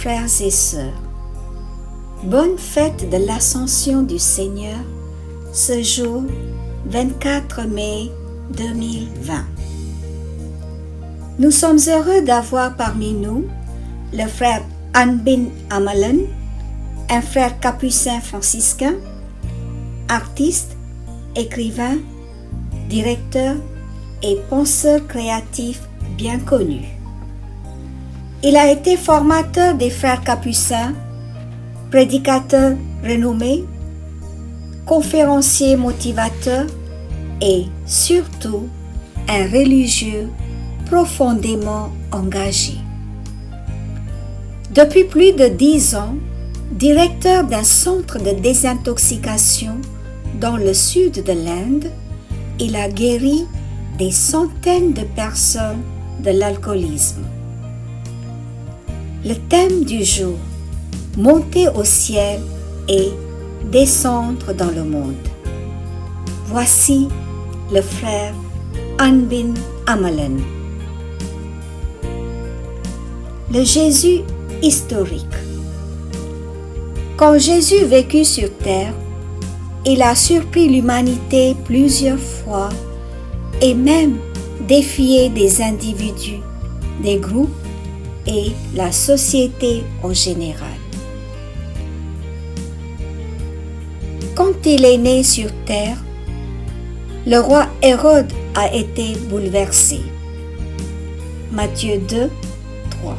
frères et sœurs, bonne fête de l'Ascension du Seigneur, ce jour 24 mai 2020. Nous sommes heureux d'avoir parmi nous le frère Anbin Amalan, un frère capucin franciscain, artiste, écrivain, directeur et penseur créatif bien connu. Il a été formateur des frères capucins, prédicateur renommé, conférencier motivateur et surtout un religieux profondément engagé. Depuis plus de 10 ans, directeur d'un centre de désintoxication dans le sud de l'Inde, il a guéri des centaines de personnes de l'alcoolisme. Le thème du jour, monter au ciel et descendre dans le monde. Voici le frère Anbin Amalan. Le Jésus historique. Quand Jésus vécut sur terre, il a surpris l'humanité plusieurs fois et même défié des individus, des groupes et la société en général. Quand il est né sur terre, le roi Hérode a été bouleversé. Matthieu 2, 3.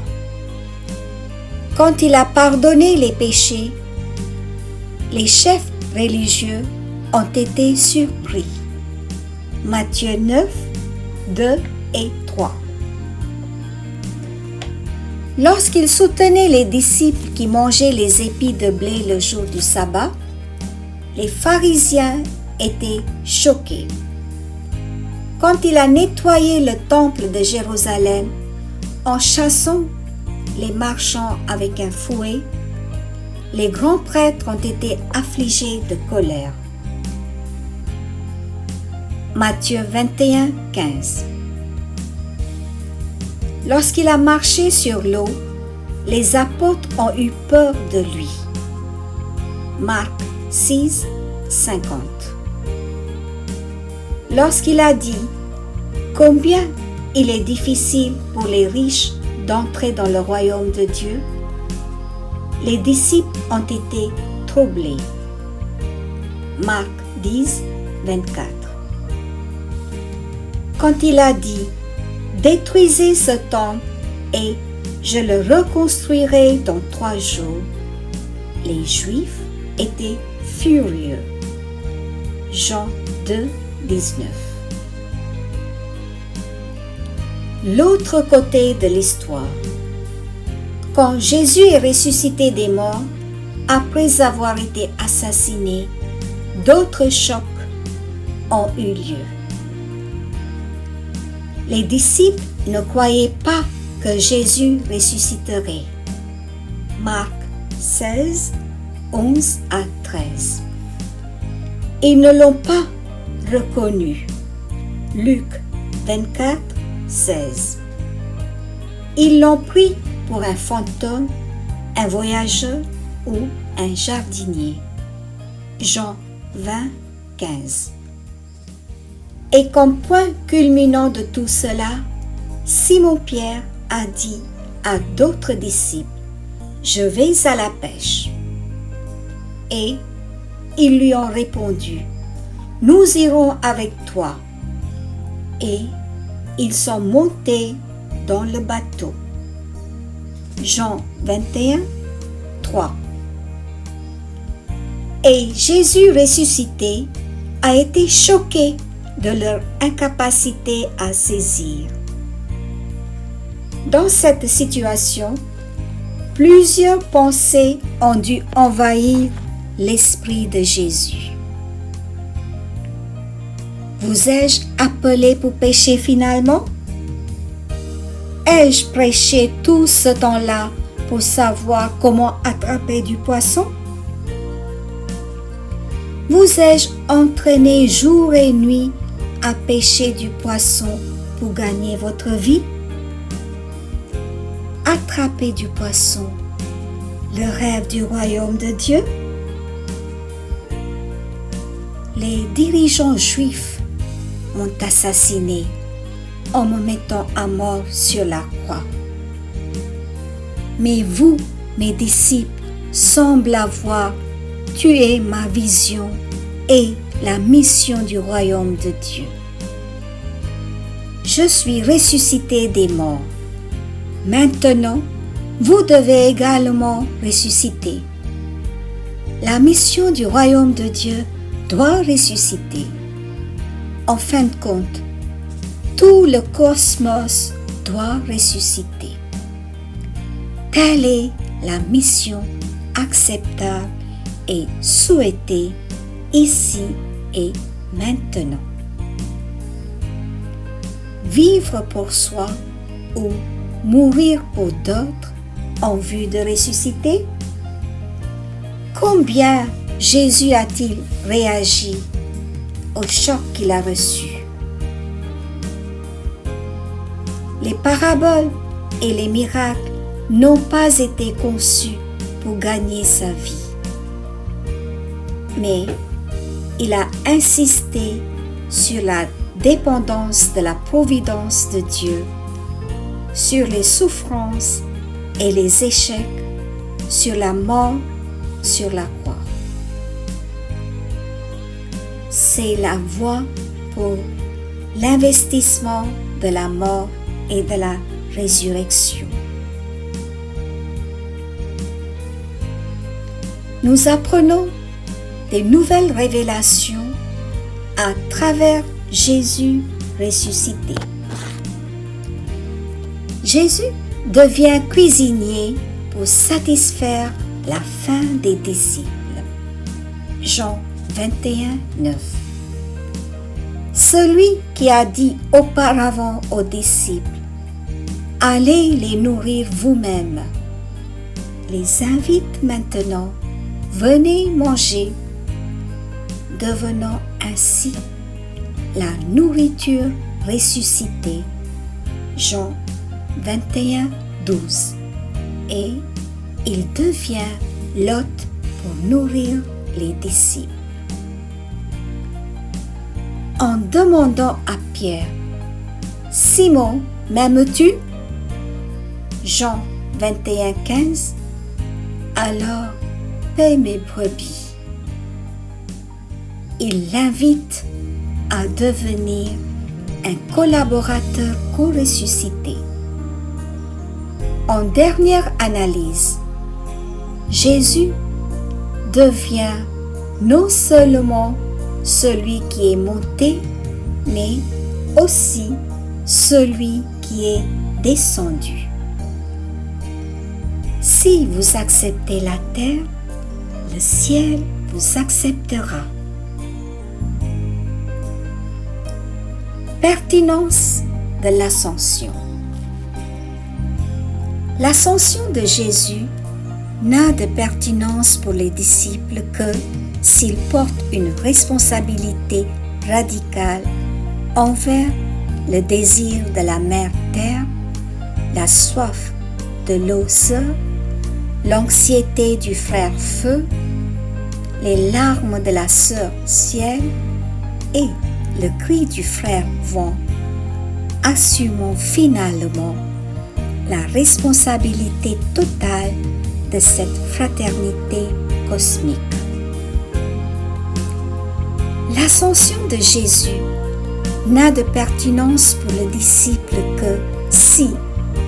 Quand il a pardonné les péchés, les chefs religieux ont été surpris. Matthieu 9, 2 et 3. Lorsqu'il soutenait les disciples qui mangeaient les épis de blé le jour du sabbat, les pharisiens étaient choqués. Quand il a nettoyé le temple de Jérusalem en chassant les marchands avec un fouet, les grands prêtres ont été affligés de colère. Matthieu 21, 15. Lorsqu'il a marché sur l'eau, les apôtres ont eu peur de lui. Marc 6, 50. Lorsqu'il a dit combien il est difficile pour les riches d'entrer dans le royaume de Dieu, les disciples ont été troublés. Marc 10, 24. Quand il a dit détruisez ce temple et je le reconstruirai dans 3 jours, les Juifs étaient furieux. Jean 2, 19. L'autre côté de l'histoire. Quand Jésus est ressuscité des morts, après avoir été assassiné, d'autres chocs ont eu lieu. Les disciples ne croyaient pas que Jésus ressusciterait. Marc 16, 11 à 13. Ils ne l'ont pas reconnu. Luc 24, 16. Ils l'ont pris pour un fantôme, un voyageur ou un jardinier. Jean 20, 15. Et comme point culminant de tout cela, Simon-Pierre a dit à d'autres disciples, « Je vais à la pêche. » Et ils lui ont répondu, « Nous irons avec toi. » Et ils sont montés dans le bateau. Jean 21, 3. Et Jésus ressuscité a été choqué de leur incapacité à saisir. Dans cette situation, plusieurs pensées ont dû envahir l'esprit de Jésus. Vous ai-je appelé pour pécher finalement? Ai-je prêché tout ce temps-là pour savoir comment attraper du poisson? Vous ai-je entraîné jour et nuit à pêcher du poisson pour gagner votre vie? Attraper du poisson le rêve du royaume de Dieu? Les dirigeants juifs m'ont assassiné en me mettant à mort sur la croix. Mais vous, mes disciples, semblent avoir tué ma vision et la mission du royaume de Dieu. Je suis ressuscité des morts. Maintenant, vous devez également ressusciter. La mission du royaume de Dieu doit ressusciter. En fin de compte, tout le cosmos doit ressusciter. Telle est la mission acceptable et souhaitée ici et maintenant. Vivre pour soi ou mourir pour d'autres en vue de ressusciter? Combien Jésus a-t-il réagi au choc qu'il a reçu? Les paraboles et les miracles n'ont pas été conçus pour gagner sa vie. Mais il a insisté sur la dépendance de la providence de Dieu, sur les souffrances et les échecs, sur la mort, sur la croix. C'est la voie pour l'investissement de la mort et de la résurrection. Nous apprenons des nouvelles révélations à travers Jésus ressuscité. Jésus devient cuisinier pour satisfaire la faim des disciples. Jean 21, 9. Celui qui a dit auparavant aux disciples « Allez les nourrir vous-mêmes » les invite maintenant « Venez manger », devenant ainsi la nourriture ressuscitée. Jean 21, 12. Et il devient l'hôte pour nourrir les disciples. En demandant à Pierre « Simon, m'aimes-tu » Jean 21, 15. Alors, paie mes brebis. Il l'invite à devenir un collaborateur co-ressuscité. En dernière analyse, Jésus devient non seulement celui qui est monté, mais aussi celui qui est descendu. Si vous acceptez la terre, le ciel vous acceptera. Pertinence de l'ascension. L'ascension de Jésus n'a de pertinence pour les disciples que s'ils portent une responsabilité radicale envers le désir de la mère terre, la soif de l'eau seule, l'anxiété du frère feu, les larmes de la sœur ciel et le cri du frère vent, assumons finalement la responsabilité totale de cette fraternité cosmique. L'ascension de Jésus n'a de pertinence pour le disciple que si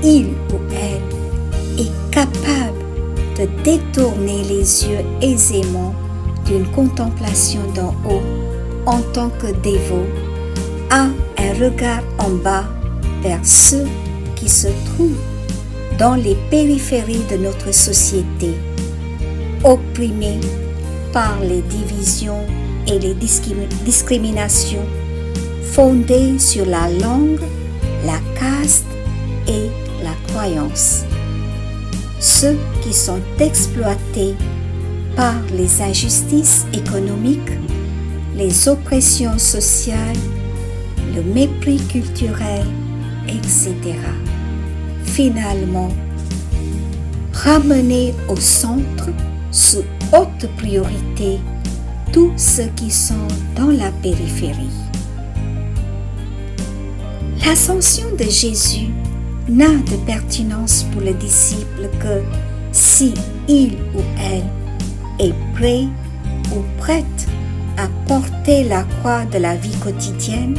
il ou elle est capable de détourner les yeux aisément d'une contemplation d'en haut en tant que dévot à un regard en bas vers ceux qui se trouvent dans les périphéries de notre société, opprimés par les divisions et les discriminations fondées sur la langue, la caste et la croyance. Ceux qui sont exploités par les injustices économiques, les oppressions sociales, le mépris culturel, etc. Finalement, ramener au centre, sous haute priorité, tous ceux qui sont dans la périphérie. L'ascension de Jésus n'a de pertinence pour le disciple que si il ou elle est prêt ou prête à porter la croix de la vie quotidienne,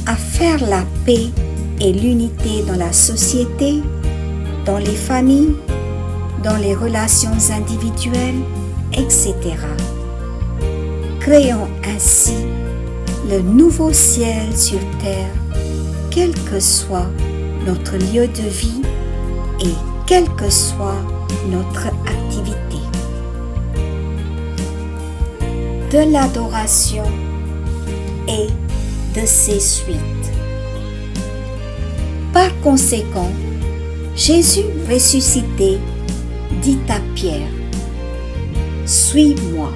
à faire la paix et l'unité dans la société, dans les familles, dans les relations individuelles, etc. Créons ainsi le nouveau ciel sur terre, quel que soit notre lieu de vie et quelle que soit notre activité. De l'adoration et de ses suites. Par conséquent, Jésus ressuscité dit à Pierre, « Suis-moi »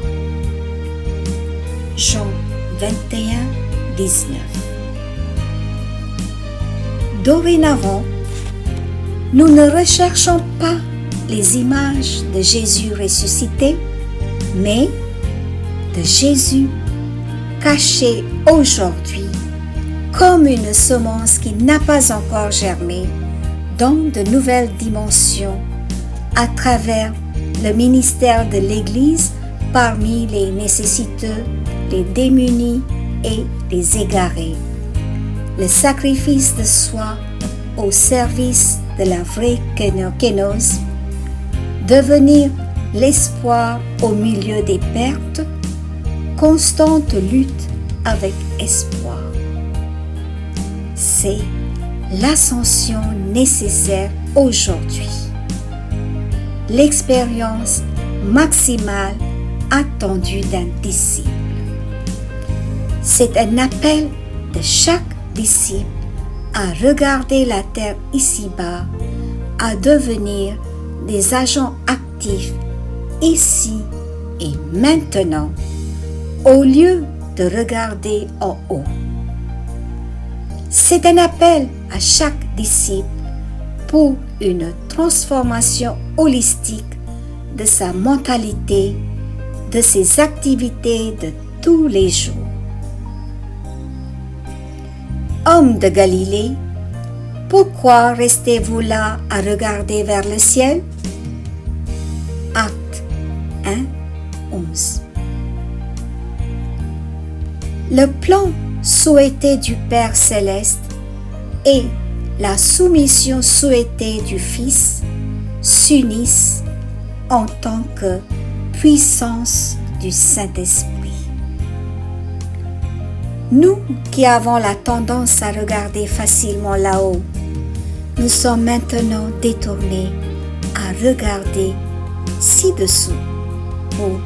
Jean 21, 19. Dorénavant, nous ne recherchons pas les images de Jésus ressuscité, mais de Jésus caché aujourd'hui comme une semence qui n'a pas encore germé dans de nouvelles dimensions à travers le ministère de l'Église parmi les nécessiteux, les démunis et les égarés. Le sacrifice de soi au service de la vraie kénose, devenir l'espoir au milieu des pertes, constante lutte avec espoir. C'est l'ascension nécessaire aujourd'hui. L'expérience maximale attendue d'un disciple. C'est un appel de chaque disciple à regarder la terre ici-bas, à devenir des agents actifs ici et maintenant, au lieu de regarder en haut. C'est un appel à chaque disciple pour une transformation holistique de sa mentalité, de ses activités de tous les jours. Hommes de Galilée, pourquoi restez-vous là à regarder vers le ciel? Acte 1, 11. Le plan souhaité du Père céleste et la soumission souhaitée du Fils s'unissent en tant que puissance du Saint-Esprit. Nous qui avons la tendance à regarder facilement là-haut, nous sommes maintenant détournés à regarder ci-dessous pour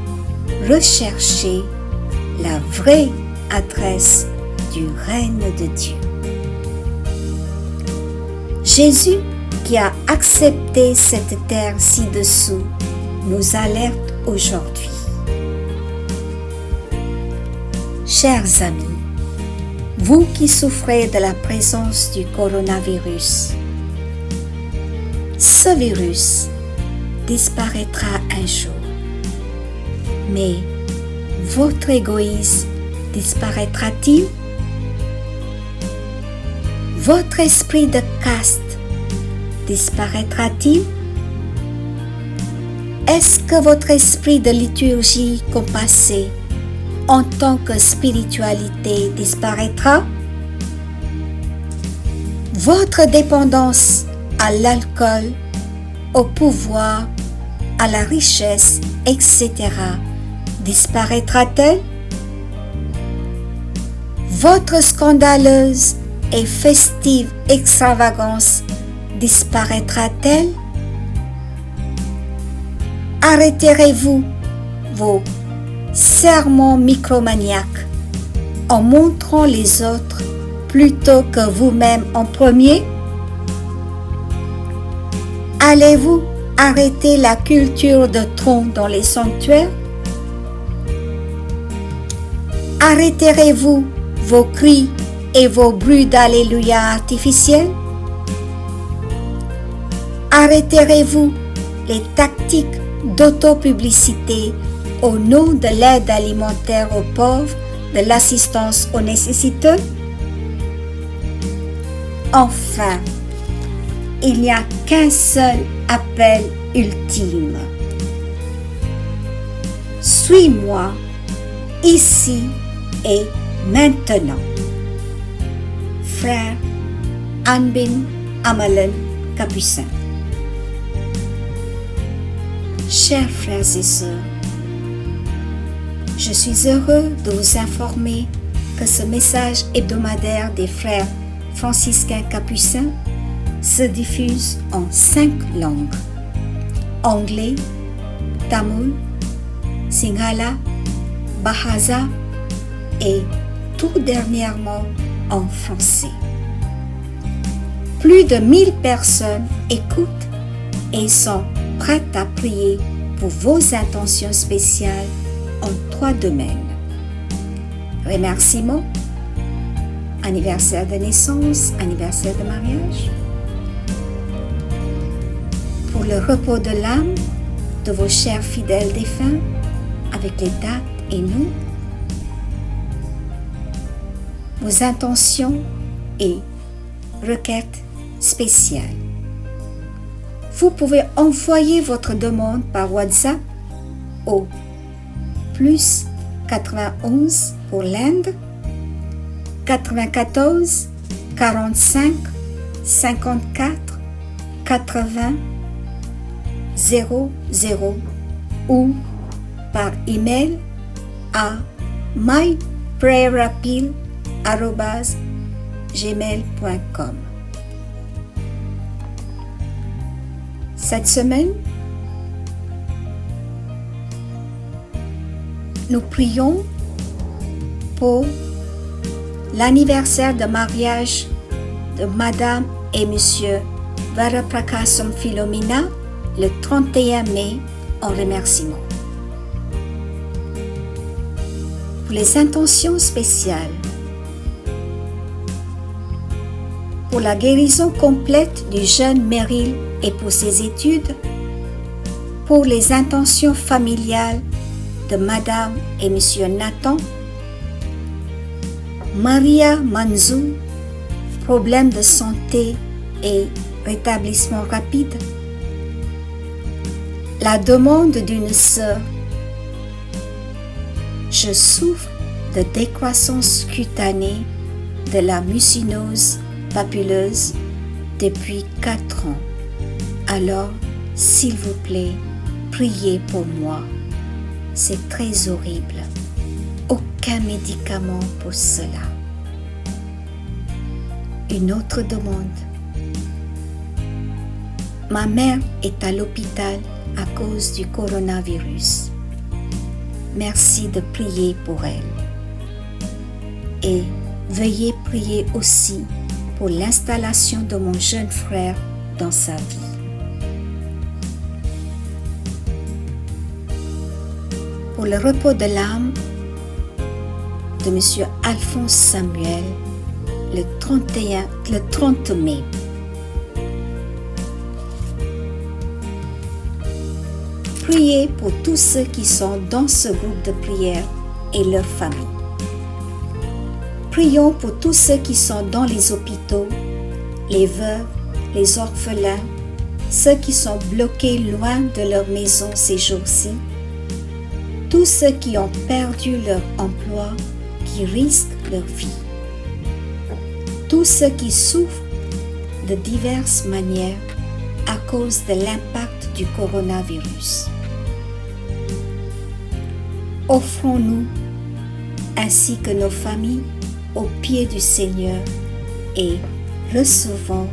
rechercher la vraie adresse du règne de Dieu. Jésus, qui a accepté cette terre ci-dessous, nous alerte aujourd'hui. Chers amis, vous qui souffrez de la présence du coronavirus, ce virus disparaîtra un jour, mais votre égoïsme disparaîtra-t-il? Votre esprit de caste disparaîtra-t-il? Est-ce que votre esprit de liturgie compassée en tant que spiritualité disparaîtra? Votre dépendance à l'alcool, au pouvoir, à la richesse, etc. disparaîtra-t-elle? Votre scandaleuse et festive extravagance disparaîtra-t-elle? Arrêterez-vous vos sermons micromaniaques en montrant les autres plutôt que vous-même en premier? Allez-vous arrêter la culture de tronc dans les sanctuaires? Arrêterez-vous vos cris et vos bruits d'alléluia artificiels? Arrêterez-vous les tactiques d'autopublicité au nom de l'aide alimentaire aux pauvres, de l'assistance aux nécessiteux? Enfin, il n'y a qu'un seul appel ultime. Suis-moi ici et maintenant. Frère Anbin Amalan Capucin. Chers frères et sœurs, je suis heureux de vous informer que ce message hebdomadaire des frères franciscains capucins se diffuse en 5 langues: anglais, tamoul, sinhala, bahasa et tout dernièrement en français. Plus de 1000 personnes écoutent et sont prêtes à prier pour vos intentions spéciales en 3 domaines: remerciements, anniversaire de naissance, anniversaire de mariage, pour le repos de l'âme de vos chers fidèles défunts avec les dates et noms, vos intentions et requêtes spéciales. Vous pouvez envoyer votre demande par WhatsApp au plus 91 pour l'Inde, 94 45 54 80 00 ou par email à myprayerappeal@gmail.com. Cette semaine, nous prions pour l'anniversaire de mariage de Madame et Monsieur Varaprakasam Philomena le 31 mai en remerciement. Pour les intentions spéciales, pour la guérison complète du jeune Meryl et pour ses études, pour les intentions familiales de Madame et Monsieur Nathan, Maria Manzou, problème de santé et rétablissement rapide, la demande d'une sœur: je souffre de décroissance cutanée de la mucinose papuleuse depuis 4 ans. Alors, s'il vous plaît, priez pour moi. C'est très horrible. Aucun médicament pour cela. Une autre demande. Ma mère est à l'hôpital à cause du coronavirus. Merci de prier pour elle. Et veuillez prier aussi pour l'installation de mon jeune frère dans sa vie. Pour le repos de l'âme de Monsieur Alphonse Samuel, le 30 mai. Priez pour tous ceux qui sont dans ce groupe de prière et leurs familles. Prions pour tous ceux qui sont dans les hôpitaux, les veuves, les orphelins, ceux qui sont bloqués loin de leur maison ces jours-ci, tous ceux qui ont perdu leur emploi, qui risquent leur vie, tous ceux qui souffrent de diverses manières à cause de l'impact du coronavirus. Offrons-nous, ainsi que nos familles, aux pieds du Seigneur et recevons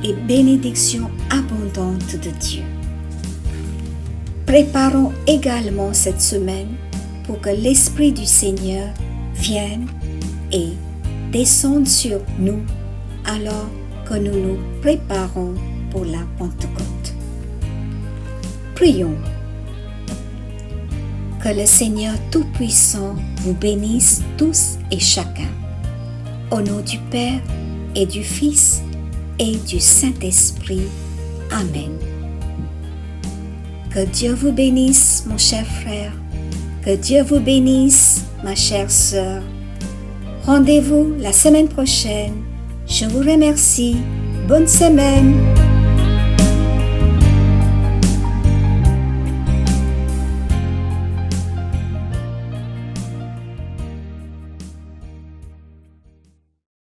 les bénédictions abondantes de Dieu. Préparons également cette semaine pour que l'Esprit du Seigneur vienne et descende sur nous alors que nous nous préparons pour la Pentecôte. Prions. Que le Seigneur Tout-Puissant vous bénisse tous et chacun. Au nom du Père et du Fils et du Saint-Esprit. Amen. Que Dieu vous bénisse, mon cher frère. Que Dieu vous bénisse, ma chère sœur. Rendez-vous la semaine prochaine. Je vous remercie. Bonne semaine.